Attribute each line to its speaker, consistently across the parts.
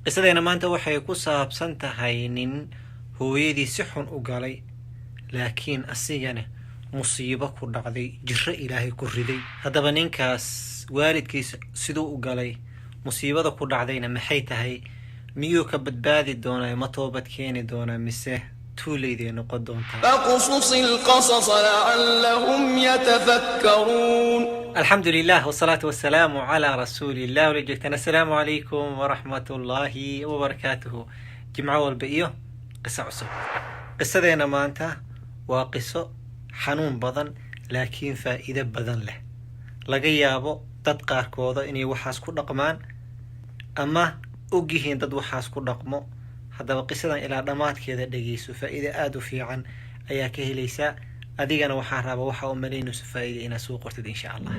Speaker 1: qisadeena maanta waxay ku saabsan tahay nin hooyadii si xun u galay laakiin asigana musiibo ku dhacday, jirro ilaahay ku riday. haddaba ninkaas waalidkiisa siduu u galay, musiibada ku dhacdayna maxay tahay? miyuu ka badbaadi doonaa? ma toobad keeni doonaa mise tuulayday noqon doontaa?
Speaker 2: فاقصص القصص لعلهم يتفكرون.
Speaker 1: الحمد لله والصلاة والسلام على رسول الله. ولجيتنا السلام عليكم ورحمة الله وبركاته. جمعة والبئيو قصة عصب. قصة دينا مانتا وقصة حنون بدن لكن فائدة بدن له. لقيابو تدقار كوضا إني وحاس كو رقمان أما أوجيهين دد وحاس كو رقمو. هذا قصة إلى دمات كذا دقيسو فإذا آدو في عن أياكه ليسا adigana waxaa raba waxa uu maleynayso faa'iido ina soo qortid insha Allah.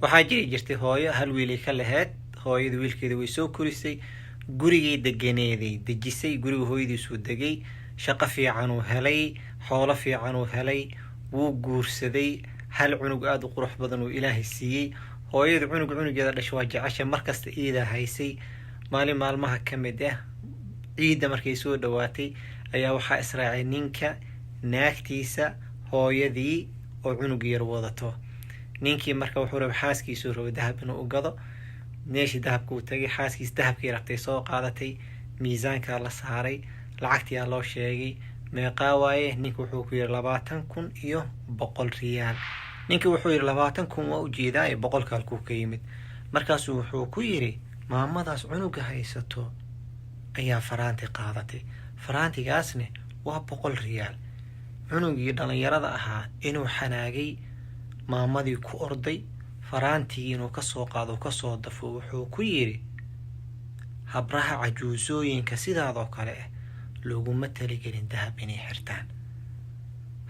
Speaker 1: waxaa jirtay hooyo hal wiil ka lahayd. hooyadu wiilkeeda way soo korisay, gurigii deganeeday dejisay, guriga hooyadiisu degay, shaqo fiican uu helay, xoolo fiican uu helay, wuu guursaday, hal cunug aad u qurux badan uu Ilaahay siiyay. hooyadu cunugeeda dhashay waa jecesha markasta iida haysay. maalin maalmaha kamid ah ciida markay soo dhawaatay ayaa waxaa israacay ninka naagtiisa hooyadii oo cunug yar wadato. ninkii marka wuxuu rabay xaaskiisu rabay dahab inuu u gado. meeshii dahabku u tagay, xaaskiis dahabkii rabtay soo qaadatay, miisaanka la saaray, lacagtii loo sheegay meeqa waaye. ninka wuxuu ku yiri 20,000 iyo 100 riyaal. ninka wuxuu yiri 20,000 waa u jeedaa ee 100 kalku ka yimid. markaas wuxuu ku yiri maamadaas cunuga haysato ayaa faraanti qaadatay, faraantigaasna waa 100 riyaal. cunugii dhalinyarada ahaa inuu xanaagay, maamadii ku orday, faraantii inuu ka soo qaado ka soo dafo. wuxuu ku yiri habraha cajuusooyinka sidaadoo kale ah looguma taligelin dahab inay xirtaan.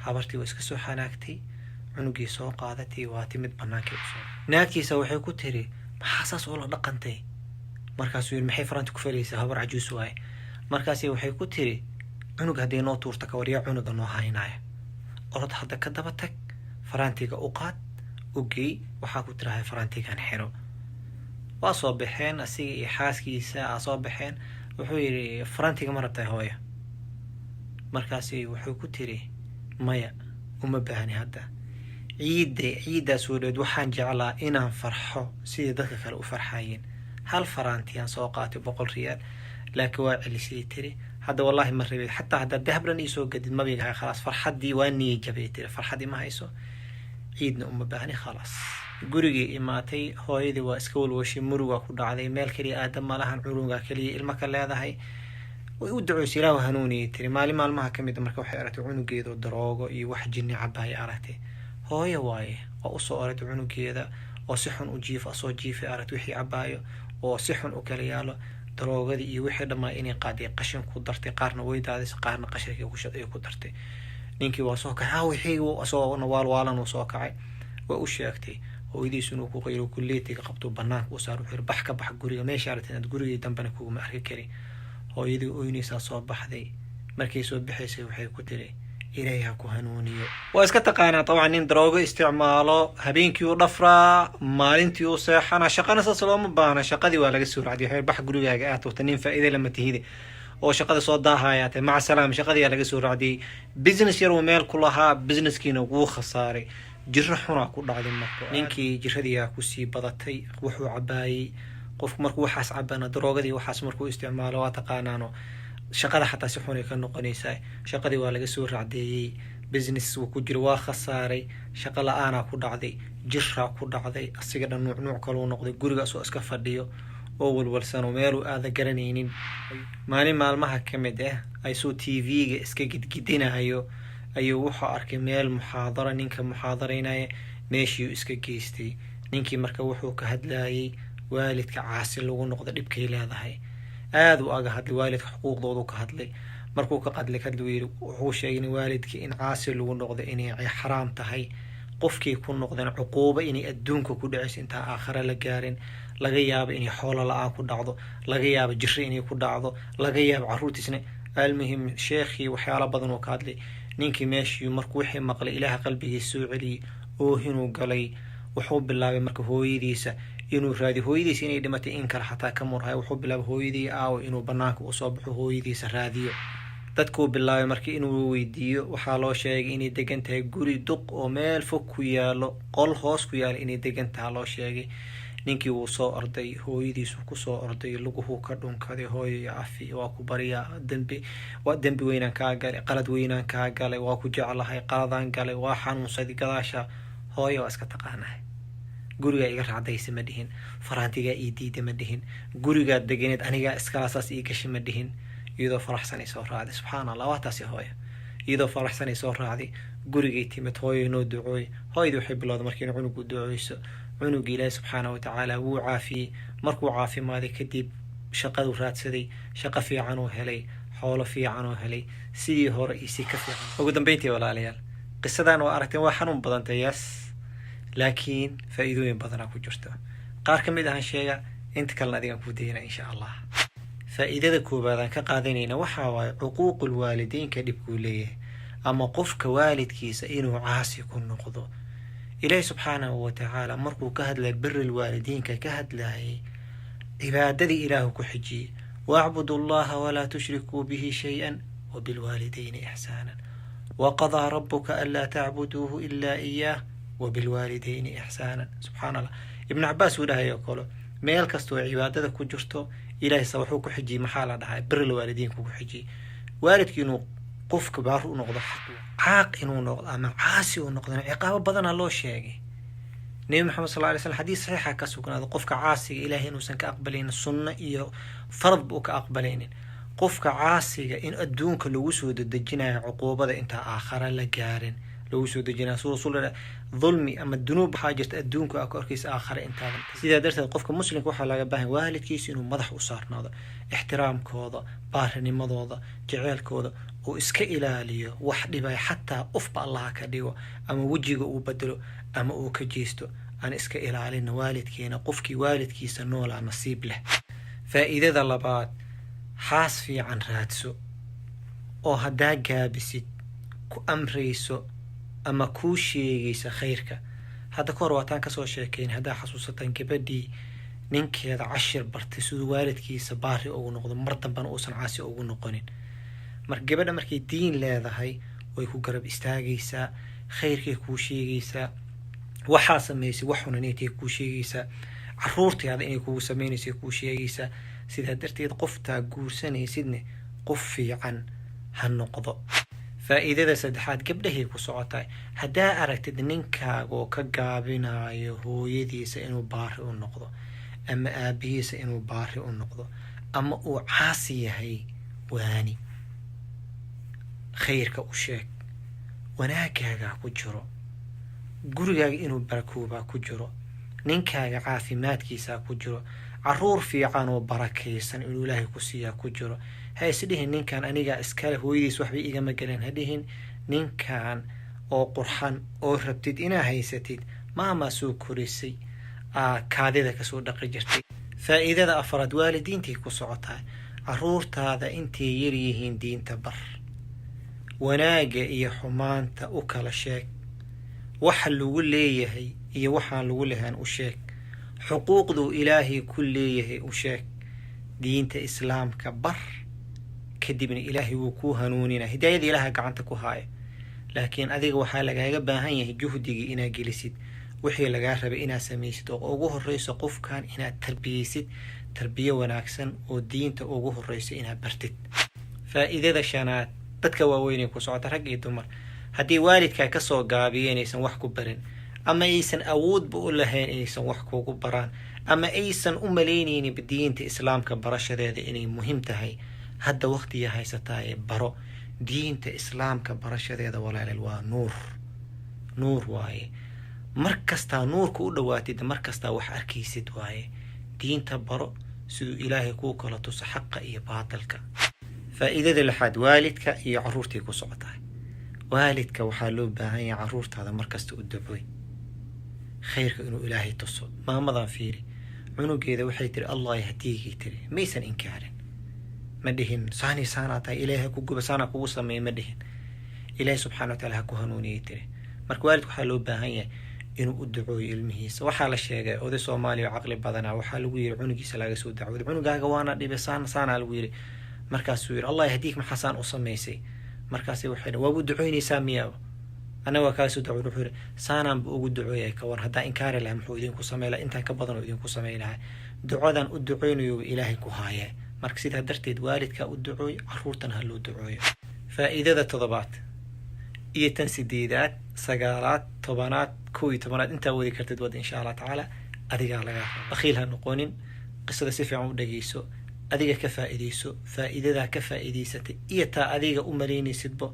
Speaker 1: habartii waa iska soo xanaagtay, cunugii soo qaadatay, waa timid banaanka u soo. naagtiisa waxay ku tiri maxaa saas oo la dhaqantay? markaasuu yiri maxay faraanti ku falaysaa? habar cajuus waaye. markaasii waxay ku tiri cunug haddii noo tuurta ka waryaa cunuga noo haynaya. orod hadda ka daba tag, faraantiga u qaad, u geey, waxaa ku tirahay faraantigan xiro. waa soo baxeen asiga iyo xaaskiisa soo baxeen. wuxuu yiri faraantiga ma rabtay hooyo? markaasi wuxuu ku tiri maya uma baahni hadda. ciidaas wadaad waxaan jeclaa inaan farxo sidii dadka kale u farxayeen. hal faraantiyaan soo qaatay 100 riyaal laakiin waa celisay tiri hadda wallahi ma rabay xataa hadda dahabran ii soo gadid ma biga khalaas farxadii waa niye jabay tiri farxadii ma hayso. ciidna uma baahni khalaas. gurigii imaatay, hooyadii waa iska walwashay, muruga ku dhacday, meel kaliya aadam ma lahan, cunuga kaliya ilma ka leedahay. way u ducoysay Ilaahu hanuuniye tiri. maalmaha kamid marka waxay aragtay cunugeedo daroogo iyo wax jinni cabay aragtay. hooyo waaye oo u soo orday cunugeeda oo si xun u jiifa soo jiifay aragtay wixii cabaayo oo si xun u kala yaalo daroogadii iyo wixii dhamaa inay qaaday qashin ku dartay, qaarna way daadisay, qaarna qashinkii ku shaday ku dartay. ninkii waa soo kacay, wixii uu soo walwaalan uu soo kacay, waa u sheegtay hooyadiisu inuu ku qayro kulleetiga qabto banaanka u saar. wuxuu bax ka bax guriga, meesha aragtay inaad gurigii dambana kuuma arki kari. hooyadii ooynaysaa soo baxday. markay soo bixaysay waxay ku tiri Ilaahay ha ku hanuuniyo. waa iska taqaanaa طبعا nin daroogo isticmaalo, habeenkii uu dhafraa, maalintii uu seexana, shaqana saas looma baahna. shaqadii waa laga soo raacday, waxay bax gurigaaga aad wata nin faa'iido lama tihide oo shaqada soo daahayaatay maca salaam. shaqadii laga soo raacday, business yar uu meel ku lahaa, businesskiina wuu khasaaray, jirro xuna ku dhacday. marka ninkii jirradii ku sii badatay, wuxuu cabaayay. qofku markuu waxaas cabana daroogadii waxaas markuu isticmaalo waa taqaanaano shaqada xataa si xun ay ka noqonaysaa. shaqadii waa laga soo raacdeeyay, business uu ku jiro waa khasaaray, shaqo la'aana ku dhacday, jirra ku dhacday, asiga dhan nuuc kale uu noqday. gurigaas oo iska fadhiyo oo walwalsan oo meel uu aada garanaynin. maalmaha kamid ah ay soo TV-ga iska gidgidinayo ayuu wuxuu arkay meel muxaadara, ninka muxaadaraynaya meeshii iska geystay. ninkii marka wuxuu ka hadlayay waalidka caasi lagu noqdo dhibkay leedahay. aad u aga hadlay waalidka xuquuqdoodu ka hadlay. markuu ka qadlay wuxuu sheegay waalidka in caasi lagu noqdo inay xaraam tahay, qofkii ku noqdeen cuquuba inay adduunka ku dhacayso inta aakhira la gaarin. laga yaabo inay xoolo la'aan ku dhacdo, laga yaabo jirro inay ku dhacdo, laga yaabo caruurtiisna. almuhim sheekhi waxyaalo badan oo ka hadlay. ninkii meeshii markuu wixii maqlay Ilaahay qalbigiisa soo celiyay oo hinuu galay. wuxuu bilaabay marka hooyadiisa inuu raadiyo hooyadiisa inay dhimatay in kale xataa ka murhay wuxuu bilaabay hooyadii aawo inuu banaanka usoo baxo hooyadiisa raadiyo dadkuu bilaabay markii inuu weydiiyo waxaa loo sheegay inay degan tahay guri duq oo meel fog ku yaalo qol hoos ku yaalo inay degan tahay loo sheegay ninkii wuu soo orday hooyadiisu kusoo orday luguhuu ka dhunkaday hooyo cafi waa ku baryaa dembi weynaan kaa galay qalad weynaan kaa galay waa ku jeclahay qaladaan galay waa xanuunsaday gadaasha hooyo waa iska taqaanahay gurigaa iga raacdaysa ma dhihin faraantigaa ii diida ma dhihin gurigaad deganeed anigaa iskalaasaas ii gashay ma dhihin iyadoo faraxsanay soo raacday subxaana allah waa taasi hooyo iyadoo faraxsanay soo raacday gurigay timid hooyo noo ducooy hooyadii waxay bilowday markiina cunugu ducooyso cunugii ilaahi subxaana watacaala wuu caafiyey markuu caafimaaday kadib shaqaduu raadsaday shaqo fiican uu helay xoolo fiican uu helay sidii hore iyo si ka fiican ugu dambeyntii walaalayaal qisadan waa aragteen waa xanuun badantay yaas laakiin faa'iidooyin badanaa ku jirto qaar ka mid ahaan sheega inta kalena adigaan kuu dayna insha allah faa'iidada koowaad aan ka qaadanayna waxaa waaye cuquuqul waalideynka dhibkuu leeyahay ama qofka waalidkiisa inuu caasi ku noqdo ilaahi subxaanahu watacaala markuu ka hadlay biri lwaalidiinka ka hadlayay cibaadadii ilaahu ku xijiyey waacbudu allaha walaa tushrikuu bihi shay-an wabilwaalidayni ixsaanan waqadaa rabuka anlaa tacbuduuhu ilaa iyaah wabilwaalidayni ixsaanan subxaana allah ibnu cabaas uu dhahay oo kale meel kastoo cibaadada ku jirto ilaahay sa wuxuu ku xijiyey maxaa la dhahay biri lwaalidiinka ku xijiyey waalidki inuu qofka baar u noqdo caaq inuu noqdo ama caasi uu noqdo ciqaabo badana loo sheegay nabi maxamed sal alay slam xadiis saxiixa ka sugnaado qofka caasiga ilaahay inuusan ka aqbalaynin sunno iyo faradba uu ka aqbalaynin qofka caasiga in adduunka lagu soo dedejinayo cuquubada intaa aakhara la gaarin lagu soo dejinayo suu rasuul dulmi ama dunuub waxaa jirta adduunka ka horkaysa aakhara intaadan sidaa darteed qofka muslimka waxaa laga baahan waalidkiisa inuu madax u saarnaado ixtiraamkooda baarinimadooda jeceelkooda uu iska ilaaliyo wax dhibay xataa ufba allaha ka dhigo ama wejiga uu bedelo ama uu ka jeesto aan iska ilaalina waalidkeena qofkii waalidkiisa noolaa nasiib leh faa'iidada labaad xaas fiican raadso oo haddaa gaabisid ku amrayso ama kuu sheegaysa khayrka hadda kahor waataan kasoo sheekayn haddaa xasuusataan gabadhii ninkeeda cashir bartay siduu waalidkiisa baari ugu noqdo mar dambana uusan caasi ugu noqonin marka gabadha markay diin leedahay way ku garab istaagaysaa khayrkay kuu sheegaysaa waxaa samaysay wax xunan intay kuu sheegaysaa caruurteeda inay kugu samaynaysay kuu sheegaysaa sidaa darteed qoftaa guursanaysidne qof fiican ha noqdo faa'iidada saddexaad gabdhahay ku socotaay haddaa aragtid ninkaagoo ka gaabinayo hooyadiisa inuu baari u noqdo ama aabihiisa inuu baari u noqdo ama uu caasi yahay waani khayrka u sheeg wanaagaagaa ku jiro gurigaaga inuu barakoobaa ku jiro ninkaaga caafimaadkiisaa ku jiro caruur fiican oo barakaysan inuu ilaahay ku siiyaa ku jiro ha isdhihin ninkan anigaa iskale hooyadiis waxbay igama galeen ha dhihin ninkan oo qurxan oo rabtid inaa haysatid maamaa soo korisay kaadida kasoo dhaqi jirtay faa'iidada afraad waalidiintay ku socotaa caruurtaada intay yaryihiin diinta bar wanaaga iyo xumaanta u kala sheeg waxa lagu leeyahay iyo waxaan lagu lahaan u sheeg xuquuqduu ilaahay ku leeyahay u sheeg diinta islaamka bar kadibna ilaahay wuu kuu hanuunina hidaayada ilaaha gacanta ku haaya laakiin adiga waxaa lagaaga baahan yahay juhdigii inaad gelisid wixii lagaa rabay inaad samaysid oo ugu horreyso qofkan inaad tarbiyaysid tarbiyo wanaagsan oo diinta ugu horreyso inaad bartid faa'iidada shanaad dadka waaweynay ku socota rag iyo dumar haddii waalidkaa kasoo gaabiyo inaysan wax ku barin ama aysan awoodba u lahayn inaysan wax kugu baraan ama aysan u malaynaynin diinta islaamka barashadeeda inay muhiim tahay hadda waqtiga haysataa ee baro diinta islaamka barashadeeda walaalaal waa nuur waaye mar kastaa nuurka u dhawaatid mar kastaa wax arkaysid waaye diinta baro siduu ilaahay kuu kala tuso xaqa iyo baatilka faa'iidada lixaad waalidka iyo caruurtii ku socotaa waalidka waxaa loo baahan yahay caruurtaada markasta u ducooy khayrka inuu ilaahay tuso maamadan fiiri cunugeeda waxay tiri allah yahdiigii tiri maysan inkaarin ma dhihin saani saanaa tahay ilaahay ku guba saanaa kugu sameeya ma dhihin ilaahay subxaana wataala ha ku hanuuniyay tiri marka waalidka waxaa loo baahan yahay inuu u ducooyo ilmihiisa. waxaa la sheegay oday Soomaali oo caqli badanaa waxaa lagu yiri cunugiisa laga soo dacwooday, cunugaaga waana dhibay saana lagu yiri. markaasuu yiri Allah yahdiik maxaa saan u sameysay. markaasay waxay waa u ducoynaysaa miyaa ana waa kaasoo dacwooday. wuxuu yiri saanaan ugu ducooyay ka war hadaa inkaari lahaa muxuu idinku sameeyay intaan ka badan oo idinku sameeyay ducadan u duceynayo Ilaahay ku haayay. marka sidaa darteed waalidka u ducooy caruurtan ha loo ducooyo. faa'iidada 7 iyo tan 8 9 10 11 inta wadi kartid wad insha Allah taala adiga laga bakhiil ha noqonin. qisada si fiican u dhageyso, adiga ka faa'iideyso, faa'iidada ka faa'iideysatay iyo taa adiga u maleynaysidba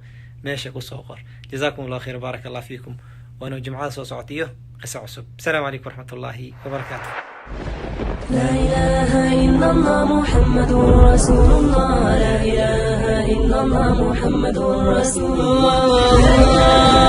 Speaker 1: meesha ku soo qor. jazakumullahu khayr, barakallahu fiikum. waana jumcada soo socotiyo qisa cusub. Assalaamu alaykum warahmatullahi wabarakatuh.
Speaker 3: لا إله إلا الله محمد رسول الله. لا إله إلا الله محمد رسول الله.